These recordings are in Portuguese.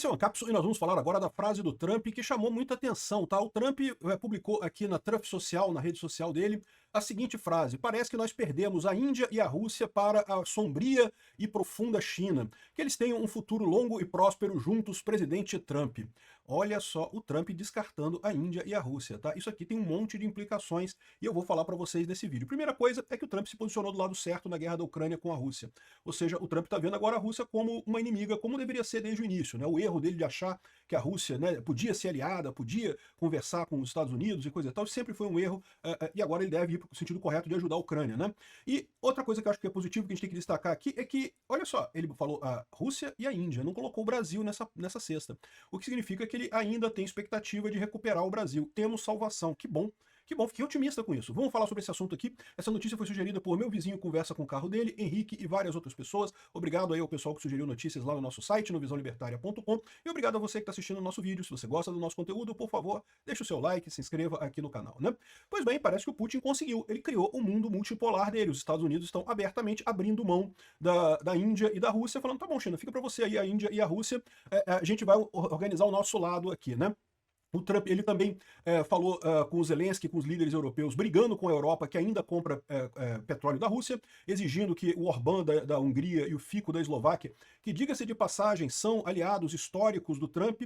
Esse é o Ancapsu e nós vamos falar agora da frase do Trump que chamou muita atenção, tá? O Trump publicou aqui na Truth Social, na rede social dele, a seguinte frase: parece que nós perdemos a Índia e a Rússia para a sombria e profunda China. Que eles tenham um futuro longo e próspero juntos, presidente Trump. Olha só o Trump descartando a Índia e a Rússia, tá? Isso aqui tem um monte de implicações e eu vou falar para vocês nesse vídeo. Primeira coisa é que o Trump se posicionou do lado certo na guerra da Ucrânia com a Rússia. Ou seja, o Trump está vendo agora a Rússia como uma inimiga, como deveria ser desde o início, né? O erro dele de achar que a Rússia, né, podia ser aliada, podia conversar com os Estados Unidos e coisa e tal, sempre foi um erro, e agora ele deve ir para o sentido correto de ajudar a Ucrânia, né? E outra coisa que eu acho que é positivo, que a gente tem que destacar aqui, é que, olha só, ele falou a Rússia e a Índia, não colocou o Brasil nessa cesta. O que significa que ele ainda tem expectativa de recuperar o Brasil. Temos salvação, que bom. Que bom, fiquei otimista com isso. Vamos falar sobre esse assunto aqui. Essa notícia foi sugerida por meu vizinho Conversa com o Carro dele, Henrique e várias outras pessoas. Obrigado aí ao pessoal que sugeriu notícias lá no nosso site, no visãolibertaria.com. E obrigado a você que está assistindo o nosso vídeo. Se você gosta do nosso conteúdo, por favor, deixe o seu like, se inscreva aqui no canal, né? Pois bem, parece que o Putin conseguiu. Ele criou o mundo multipolar dele. Os Estados Unidos estão abertamente abrindo mão da Índia e da Rússia, falando, tá bom, China, fica para você aí a Índia e a Rússia. A gente vai organizar o nosso lado aqui, né? O Trump, ele também falou com o Zelensky, com os líderes europeus, brigando com a Europa, que ainda compra petróleo da Rússia, exigindo que o Orbán da Hungria e o Fico da Eslováquia, que, diga-se de passagem, são aliados históricos do Trump,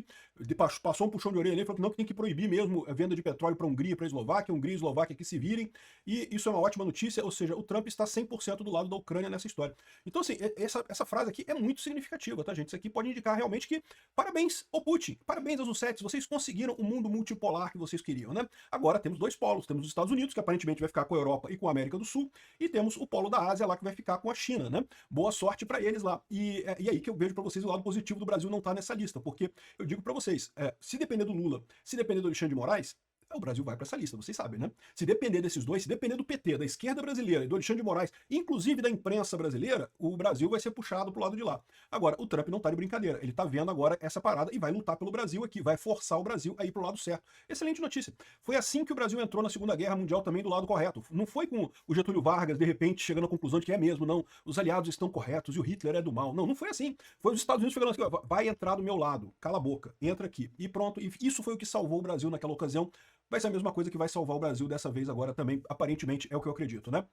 passou um puxão de orelha ali, falou que não, que tem que proibir mesmo a venda de petróleo para a Hungria e para a Eslováquia, Hungria e Eslováquia que se virem, e isso é uma ótima notícia, ou seja, o Trump está 100% do lado da Ucrânia nessa história. Então, assim, essa frase aqui é muito significativa, tá, gente? Isso aqui pode indicar realmente que, parabéns ao Putin, parabéns aos Russetes, vocês conseguiram o mundo multipolar que vocês queriam, né? Agora temos dois polos, temos os Estados Unidos, que aparentemente vai ficar com a Europa e com a América do Sul, e temos o polo da Ásia lá, que vai ficar com a China, né? Boa sorte para eles lá. E aí que eu vejo para vocês o lado positivo do Brasil não estar nessa lista, porque eu digo para vocês, se depender do Lula, se depender do Alexandre de Moraes, o Brasil vai para essa lista, vocês sabem, né? Se depender desses dois, se depender do PT, da esquerda brasileira e do Alexandre de Moraes, inclusive da imprensa brasileira, o Brasil vai ser puxado pro lado de lá. Agora, o Trump não tá de brincadeira, ele tá vendo agora essa parada e vai lutar pelo Brasil aqui, vai forçar o Brasil a ir pro lado certo. Excelente notícia. Foi assim que o Brasil entrou na Segunda Guerra Mundial também do lado correto. Não foi com o Getúlio Vargas, de repente, chegando à conclusão de que é mesmo, não, os aliados estão corretos e o Hitler é do mal. Não, não foi assim. Foi os Estados Unidos chegando assim, vai entrar do meu lado, cala a boca, entra aqui. E pronto, e isso foi o que salvou o Brasil naquela ocasião. Vai ser a mesma coisa que vai salvar o Brasil dessa vez agora também, aparentemente é o que eu acredito, né?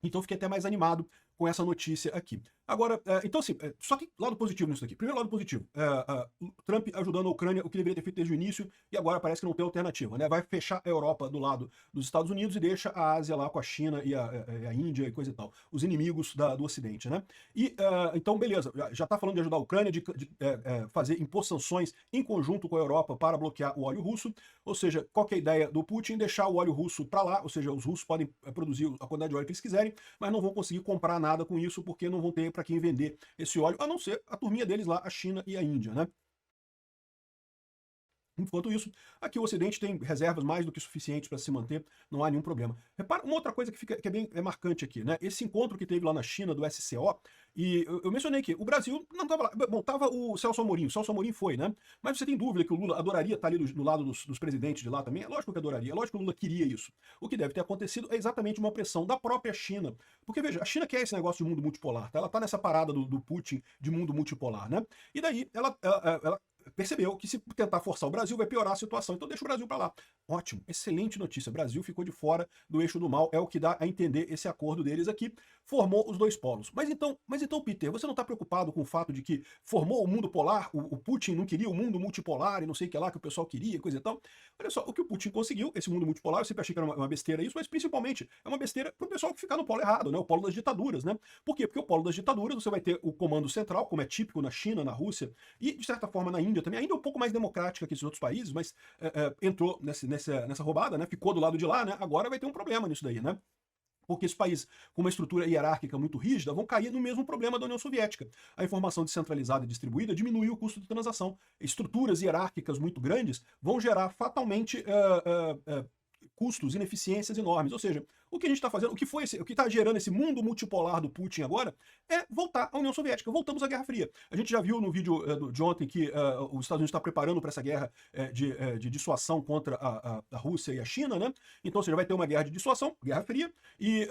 Então fiquei até mais animado com essa notícia aqui. Agora, então assim, só que lado positivo nisso aqui. Primeiro lado positivo, o Trump ajudando a Ucrânia, o que deveria ter feito desde o início, e agora parece que não tem alternativa, né? Vai fechar a Europa do lado dos Estados Unidos e deixa a Ásia lá com a China e a Índia e coisa e tal. Os inimigos do Ocidente, né? E, então, beleza, já tá falando de ajudar a Ucrânia, de impor sanções em conjunto com a Europa para bloquear o óleo russo, ou seja, qual que é a ideia do Putin? Deixar o óleo russo para lá, ou seja, os russos podem produzir a quantidade de óleo que eles quiserem, mas não vão conseguir comprar nada com isso, porque não vão ter para quem vender esse óleo, a não ser a turminha deles lá, a China e a Índia, né? Enquanto isso, aqui o Ocidente tem reservas mais do que suficientes para se manter, não há nenhum problema. Repara, uma outra coisa que é bem marcante aqui, né? Esse encontro que teve lá na China, do SCO, e eu mencionei que o Brasil não estava lá. Bom, estava o Celso Amorim foi, né? Mas você tem dúvida que o Lula adoraria estar ali do lado dos presidentes de lá também? É lógico que adoraria, é lógico que o Lula queria isso. O que deve ter acontecido é exatamente uma pressão da própria China. Porque, veja, a China quer esse negócio de mundo multipolar, tá? Ela está nessa parada do Putin de mundo multipolar, né? E daí ela percebeu que se tentar forçar o Brasil vai piorar a situação, então deixa o Brasil para lá. Ótimo, excelente notícia, o Brasil ficou de fora do eixo do mal, é o que dá a entender esse acordo deles aqui, formou os dois polos. Mas então, Peter, você não está preocupado com o fato de que formou o mundo polar, o Putin não queria o mundo multipolar e não sei o que lá que o pessoal queria, coisa e tal? Olha só, o que o Putin conseguiu, esse mundo multipolar, eu sempre achei que era uma besteira isso, mas principalmente é uma besteira pro pessoal que ficar no polo errado, né? O polo das ditaduras, né? Por quê? Porque o polo das ditaduras você vai ter o comando central, como é típico na China, na Rússia e de certa forma na Índia também, ainda um pouco mais democrática que esses outros países, mas entrou nessa roubada, né? Ficou do lado de lá, né? Agora vai ter um problema nisso daí, né? Porque esses países com uma estrutura hierárquica muito rígida vão cair no mesmo problema da União Soviética. A informação descentralizada e distribuída diminui o custo de transação. Estruturas hierárquicas muito grandes vão gerar fatalmente custos, ineficiências enormes. Ou seja, O que a gente está fazendo, o que está gerando esse mundo multipolar do Putin agora, é voltar à União Soviética. Voltamos à Guerra Fria. A gente já viu no vídeo de ontem que os Estados Unidos está preparando para essa guerra de dissuasão contra a Rússia e a China, né? Então, ou seja, vai ter uma guerra de dissuasão, Guerra Fria, e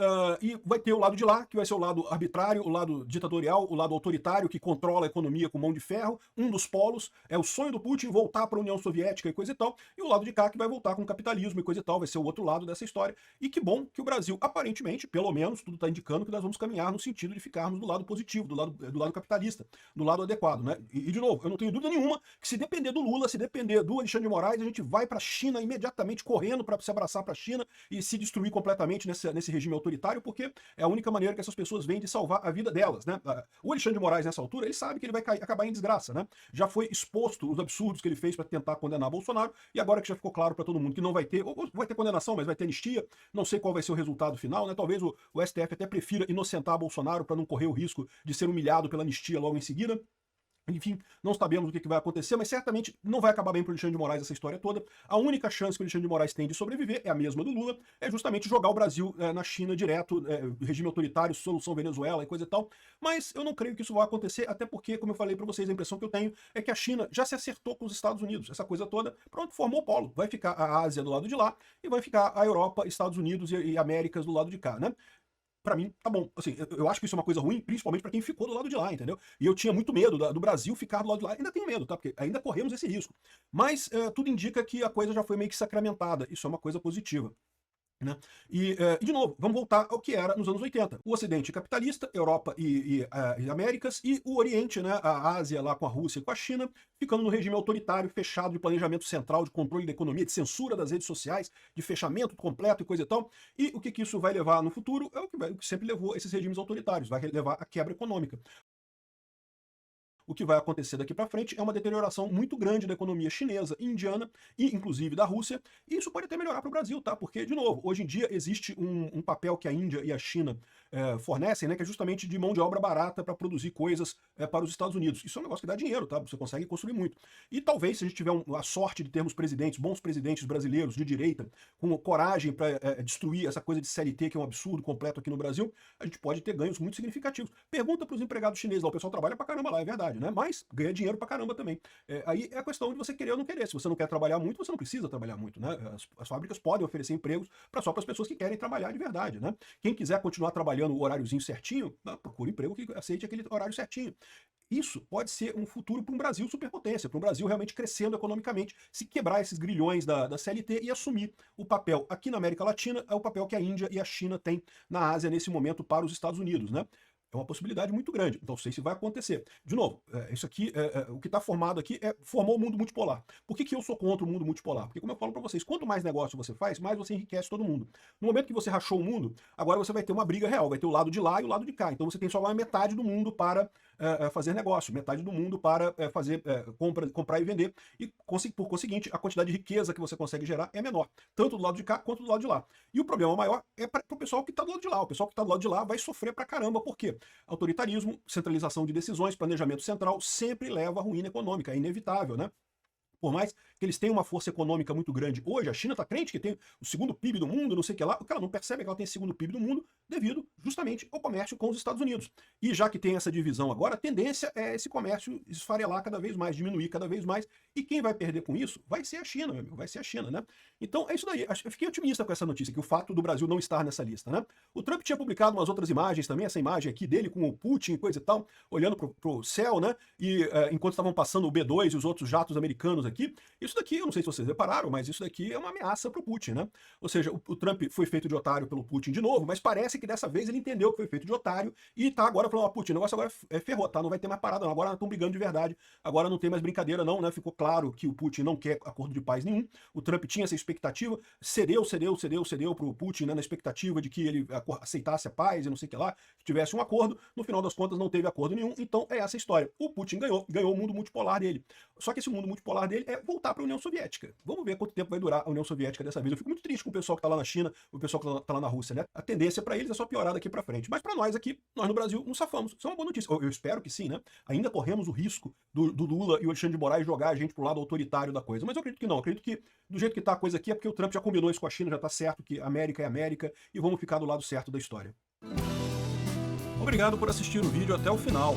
vai ter o lado de lá, que vai ser o lado arbitrário, o lado ditatorial, o lado autoritário, que controla a economia com mão de ferro. Um dos polos é o sonho do Putin voltar para a União Soviética e coisa e tal, e o lado de cá que vai voltar com o capitalismo e coisa e tal, vai ser o outro lado dessa história. E que bom que o Brasil, aparentemente, pelo menos, tudo está indicando que nós vamos caminhar no sentido de ficarmos do lado positivo, do lado capitalista, do lado adequado, né? E, de novo, eu não tenho dúvida nenhuma que se depender do Lula, se depender do Alexandre de Moraes, a gente vai para a China imediatamente, correndo para se abraçar para a China e se destruir completamente nesse regime autoritário, porque é a única maneira que essas pessoas veem de salvar a vida delas, né? O Alexandre de Moraes, nessa altura, ele sabe que ele vai acabar em desgraça, né? Já foi exposto os absurdos que ele fez para tentar condenar Bolsonaro, e agora que já ficou claro para todo mundo que não vai ter, ou vai ter condenação, mas vai ter anistia, não sei qual vai ser o resultado final, né? Talvez o STF até prefira inocentar Bolsonaro para não correr o risco de ser humilhado pela anistia logo em seguida. Enfim, não sabemos o que vai acontecer, mas certamente não vai acabar bem para o Alexandre de Moraes essa história toda. A única chance que o Alexandre de Moraes tem de sobreviver é a mesma do Lula, é justamente jogar o Brasil na China direto, regime autoritário, solução Venezuela e coisa e tal. Mas eu não creio que isso vai acontecer, até porque, como eu falei para vocês, a impressão que eu tenho é que a China já se acertou com os Estados Unidos. Essa coisa toda, pronto, formou o polo. Vai ficar a Ásia do lado de lá e vai ficar a Europa, Estados Unidos e Américas do lado de cá, né? Pra mim, tá bom. Assim, eu acho que isso é uma coisa ruim, principalmente pra quem ficou do lado de lá, entendeu? E eu tinha muito medo do Brasil ficar do lado de lá. Ainda tenho medo, tá? Porque ainda corremos esse risco. Mas tudo indica que a coisa já foi meio que sacramentada. Isso é uma coisa positiva. Né? E, de novo, vamos voltar ao que era nos anos 80. O Ocidente capitalista, Europa e Américas, e o Oriente, né, a Ásia lá com a Rússia e com a China, ficando no regime autoritário, fechado de planejamento central, de controle da economia, de censura das redes sociais, de fechamento completo e coisa e tal. E o que isso vai levar no futuro é o que sempre levou esses regimes autoritários, vai levar à quebra econômica. O que vai acontecer daqui para frente é uma deterioração muito grande da economia chinesa, indiana e inclusive da Rússia, e isso pode até melhorar para o Brasil, tá? Porque, de novo, hoje em dia existe um papel que a Índia e a China fornecem, né, que é justamente de mão de obra barata para produzir coisas para os Estados Unidos. Isso é um negócio que dá dinheiro, tá? Você consegue construir muito. E talvez, se a gente tiver a sorte de termos presidentes, bons presidentes brasileiros de direita, com coragem para destruir essa coisa de CLT, que é um absurdo completo aqui no Brasil, a gente pode ter ganhos muito significativos. Pergunta para os empregados chineses lá, o pessoal trabalha para caramba lá, é verdade, né? Mas ganha dinheiro pra caramba também. Aí é a questão de você querer ou não querer. Se você não quer trabalhar muito, você não precisa trabalhar muito, né? As fábricas podem oferecer empregos só para as pessoas que querem trabalhar de verdade, né? Quem quiser continuar trabalhando o horáriozinho certinho, procura emprego que aceite aquele horário certinho. Isso pode ser um futuro para um Brasil superpotência, para um Brasil realmente crescendo economicamente, se quebrar esses grilhões da CLT e assumir o papel aqui na América Latina, é o papel que a Índia e a China têm na Ásia nesse momento para os Estados Unidos, né? É uma possibilidade muito grande. Então, não sei se vai acontecer. De novo, isso aqui, o que está formado aqui formou o mundo multipolar. Por que eu sou contra o mundo multipolar? Porque, como eu falo para vocês, quanto mais negócio você faz, mais você enriquece todo mundo. No momento que você rachou o mundo, agora você vai ter uma briga real. Vai ter o lado de lá e o lado de cá. Então, você tem só uma metade do mundo para fazer negócio, metade do mundo para fazer comprar e vender. E, por conseguinte, a quantidade de riqueza que você consegue gerar é menor. Tanto do lado de cá quanto do lado de lá. E o problema maior é para o pessoal que está do lado de lá. O pessoal que está do lado de lá vai sofrer pra caramba. Por quê? Autoritarismo, centralização de decisões, planejamento central sempre leva à ruína econômica, é inevitável, né? Por mais que eles tenham uma força econômica muito grande hoje, a China está crente que tem o segundo PIB do mundo, não sei o que lá, o que ela não percebe é que ela tem o segundo PIB do mundo devido justamente ao comércio com os Estados Unidos. E já que tem essa divisão agora, a tendência é esse comércio esfarelar cada vez mais, diminuir cada vez mais, e quem vai perder com isso vai ser a China, meu amigo, vai ser a China, né? Então é isso daí, eu fiquei otimista com essa notícia, que o fato do Brasil não estar nessa lista, né? O Trump tinha publicado umas outras imagens também, essa imagem aqui dele com o Putin e coisa e tal, olhando pro céu, né? E enquanto estavam passando o B-2 e os outros jatos americanos aqui, isso daqui, eu não sei se vocês repararam, mas isso daqui é uma ameaça para o Putin, né? Ou seja, o Trump foi feito de otário pelo Putin de novo, mas parece que dessa vez ele entendeu que foi feito de otário e tá agora falando, Putin, o negócio agora ferrou, tá? Não vai ter mais parada não, agora estão brigando de verdade, agora não tem mais brincadeira não, né? Ficou claro que o Putin não quer acordo de paz nenhum, o Trump tinha essa expectativa, cedeu pro Putin, né, na expectativa de que ele aceitasse a paz e não sei o que lá, que tivesse um acordo, no final das contas não teve acordo nenhum, então é essa história. O Putin ganhou o mundo multipolar dele. Só que esse mundo multipolar dele dele é voltar para a União Soviética. Vamos ver quanto tempo vai durar a União Soviética dessa vez. Eu fico muito triste com o pessoal que está lá na China, o pessoal que está lá na Rússia, né? A tendência para eles é só piorar daqui para frente. Mas para nós aqui, nós no Brasil, não safamos. Isso é uma boa notícia. Eu espero que sim, né? Ainda corremos o risco do Lula e o Alexandre de Moraes jogar a gente pro lado autoritário da coisa. Mas eu acredito que não. Eu acredito que do jeito que tá a coisa aqui é porque o Trump já combinou isso com a China, já tá certo que América é América e vamos ficar do lado certo da história. Obrigado por assistir o vídeo até o final.